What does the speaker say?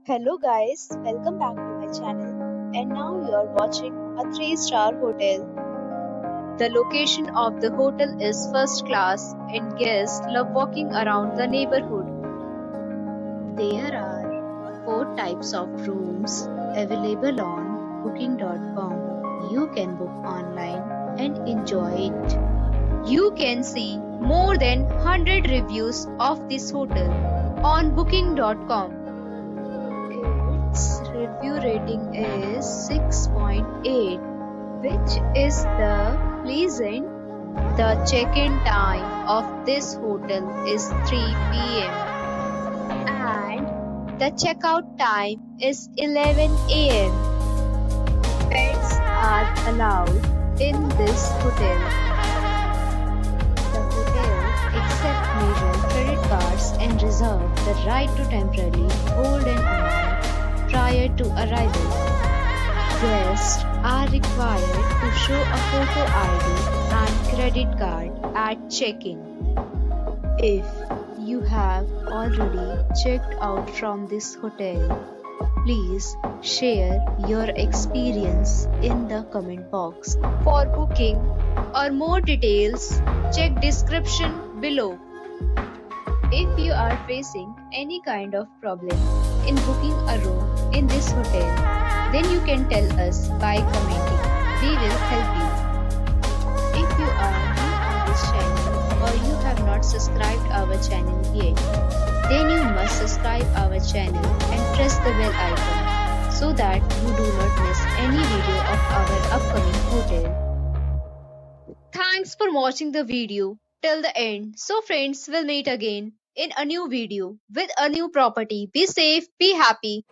Hello guys, welcome back to my channel and now you are watching a 3-star hotel. The location of the hotel is first class and guests love walking around the neighborhood. There are 4 types of rooms available on booking.com. You can book online and enjoy it. You can see more than 100 reviews of this hotel on booking.com. Its review rating is 6.8, which is the pleasant. The check-in time of this hotel is 3 p.m. and the checkout time is 11 a.m. Pets are allowed in this hotel. The hotel accepts major credit cards and reserves the right to temporarily hold an amount prior to arrival. Guests are required to show a photo ID and credit card at check-in. If you have already checked out from this hotel, please share your experience in the comment box. For booking or more details, check description below. If you are facing any kind of problem in booking a room in this hotel, then you can tell us by commenting. We will help you. If you are new on this channel or you have not subscribed our channel yet, then you must subscribe our channel and press the bell icon so that you do not miss any video of our upcoming hotel. Thanks for watching the video till the end. So friends, will meet again in a new video with a new property. Be safe, be happy.